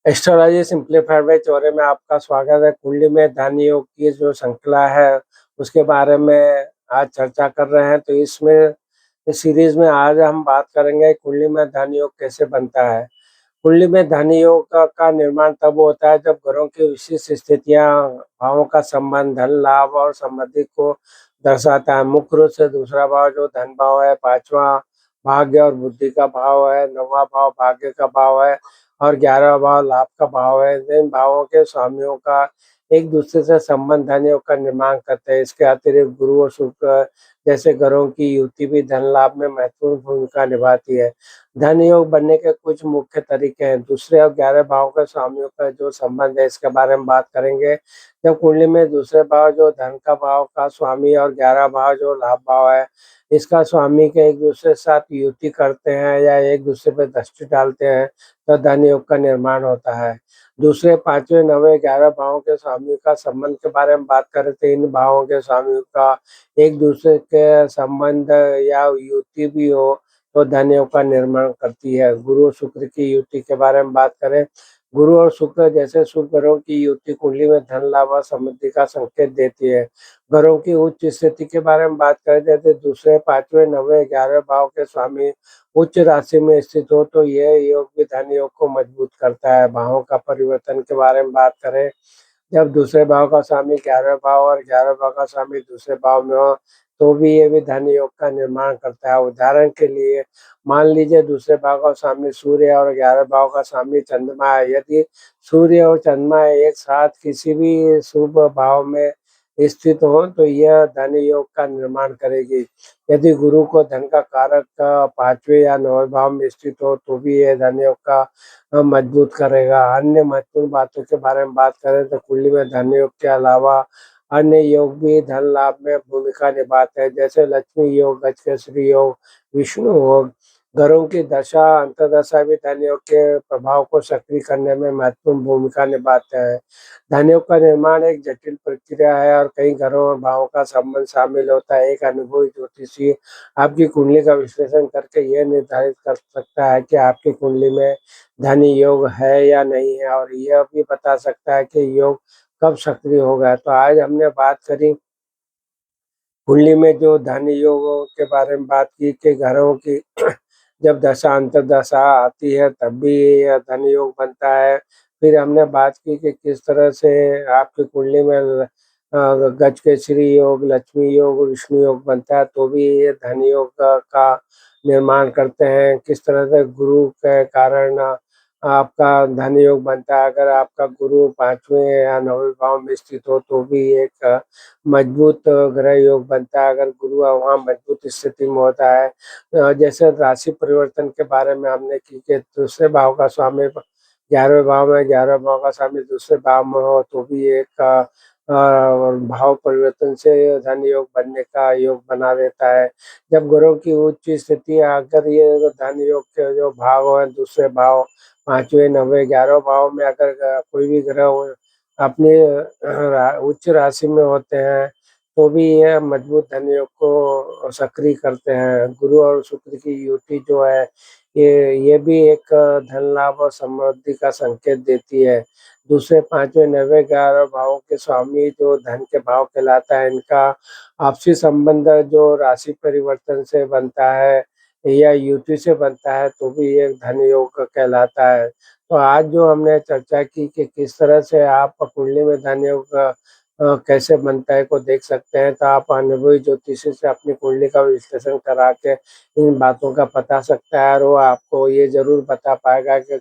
Astrology simplified by Chaure में आपका स्वागत है। कुंडली में धन योग की जो श्रृंखला है, उसके बारे में आज चर्चा कर रहे हैं। तो इस सीरीज में आज हम बात करेंगे कुंडली में धन योग कैसे बनता है। कुंडली में धन योग का निर्माण तब होता है जब ग्रहों की विशिष्ट स्थितियां, भावों का संबंध धन लाभ और समृद्धि को दर्शाता है। मुख्य रूप से दूसरा भाव जो धन भाव है, पांचवा भाग्य और बुद्धि का भाव है, नौवां भाव भाग्य का भाव है और 11वां भाव लाभ का भाव है। इन भावों के स्वामियों का एक दूसरे से संबंध धन योग का निर्माण करते हैं। इसके अतिरिक्त गुरु और शुक्र जैसे ग्रहों की युति भी धन लाभ में महत्वपूर्ण भूमिका निभाती है। धन योग बनने के कुछ मुख्य तरीके हैं। दूसरे और 11 भाव के स्वामियों का जो संबंध है, इसके बारे में बात करेंगे। जब कुंडली में दूसरे भाव जो धन का भाव का स्वामी और 11 भाव जो लाभ भाव है, इसका स्वामी के एक दूसरे के साथ युति करते हैं या एक दूसरे पर दृष्टि डालते हैं, तो धन योग का निर्माण होता है। दूसरे, पांचवें, नवे, 11 भावों के स्वामी का संबंध के बारे में बात करें तो इन भावों के स्वामियों का एक दूसरे के संबंध या युति भी हो तो धन योग का निर्माण करती है। गुरु और शुक्र की युति के बारे में बात करें, गुरु और शुक्र जैसे शुभ ग्रहों की युति कुंडली में धन लाभ और समृद्धि का संकेत देती है। ग्रहों की उच्च स्थिति के बारे में बात करें जैसे दूसरे, पांचवें, नवे, 11 भाव के स्वामी उच्च राशि में स्थित हो तो यह योग भी धन योग को मजबूत करता है। भावों का परिवर्तन के बारे में बात करें, जब दूसरे भाव का स्वामी 11 भाव और 11 भाव का स्वामी दूसरे भाव में हो तो भी ये भी धन योग का निर्माण करता है। उदाहरण के लिए मान लीजिए दूसरे भाव का स्वामी सूर्य और 11 भाव का स्वामी चंद्रमा है। यदि सूर्य और चंद्रमा एक साथ किसी भी शुभ भाव में स्थित हो तो यह धन योग का निर्माण करेगी। यदि गुरु को धन का कारक पांचवें या नौवें भाव में स्थित हो तो भी यह धन योग का मजबूत करेगा। अन्य महत्वपूर्ण बातों के बारे में बात करें तो कुंडली में धन योग के अलावा अन्य योग भी धन लाभ में भूमिका निभाते हैं, जैसे लक्ष्मी योग, गजकेसरी योग, विष्णु योग। ग्रहों की दशा अंतर्दशा भी धन योग के प्रभाव को सक्रिय करने में महत्वपूर्ण भूमिका निभाते हैं। धन योग का निर्माण एक जटिल प्रक्रिया है और कई ग्रहों और भावों का संबंध शामिल होता है। एक अनुभवी ज्योतिषी आपकी कुंडली का विश्लेषण करके यह निर्धारित कर सकता है कि आपकी कुंडली में धन योग है या नहीं है और यह भी बता सकता है कि योग कब सक्रिय होगा। तो आज हमने बात करी कुंडली में जो धन योगों के बारे में बात की कि ग्रहों की जब दशा अंतर्दशा आती है तब भी यह धन योग बनता है। फिर हमने बात की कि किस तरह से आपकी कुंडली में गजकेसरी योग, लक्ष्मी योग, विष्णु योग बनता है तो भी ये धन योग का निर्माण करते हैं। किस तरह से गुरु के कारण आपका धन योग बनता है। अगर आपका गुरु पांचवें या नौवें भाव में स्थित हो तो भी एक मजबूत ग्रह योग बनता है, अगर गुरु वहाँ मजबूत स्थिति में होता है। जैसे राशि परिवर्तन के बारे में हमने की कि दूसरे भाव का स्वामी 11वें भाव में, 11वें भाव का स्वामी दूसरे भाव में हो तो भी एक भाव परिवर्तन से धन योग बनने का योग बना देता है। जब ग्रहों की उच्च स्थिति अगर ये धन योग के जो भाव है, दूसरे भाव, पांचवें, नवे, 11 भाव में अगर कोई भी ग्रह अपनी उच्च राशि में होते हैं तो भी यह मजबूत धन योग को सक्रिय करते हैं। गुरु और शुक्र की युति जो है ये भी एक धन लाभ और समृद्धि का संकेत देती है। दूसरे, पांचवें, नवे, 11 भावों के स्वामी जो धन के भाव कहलाता है, इनका आपसी संबंध जो राशि परिवर्तन से बनता है या युति से बनता है तो भी एक धन योग कहलाता है। तो आज जो हमने चर्चा की कि किस तरह से आप कुंडली में धन योग कैसे बनता है को देख सकते हैं, तो आप अनुभवी ज्योतिषी से अपनी कुंडली का विश्लेषण करा के इन बातों का बता सकता है और वो आपको ये ज़रूर बता पाएगा कि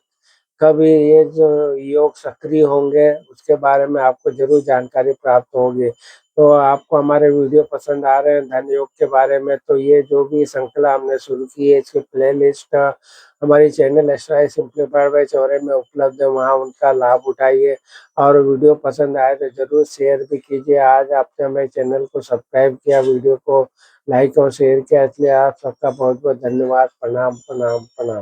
कब ये जो योग सक्रिय होंगे, उसके बारे में आपको ज़रूर जानकारी प्राप्त होगी। तो आपको हमारे वीडियो पसंद आ रहे हैं धन योग के बारे में, तो ये जो भी श्रृंखला हमने शुरू की है इसकी प्लेलिस्ट हमारी channel astrology simplified by Chaure में उपलब्ध है, वहाँ उनका लाभ उठाइए। और वीडियो पसंद आए तो ज़रूर शेयर भी कीजिए। आज आपने हमारे चैनल को सब्सक्राइब किया, वीडियो को लाइक और शेयर किया, इसलिए आप सबका बहुत बहुत धन्यवाद। प्रणाम प्रणाम प्रणाम।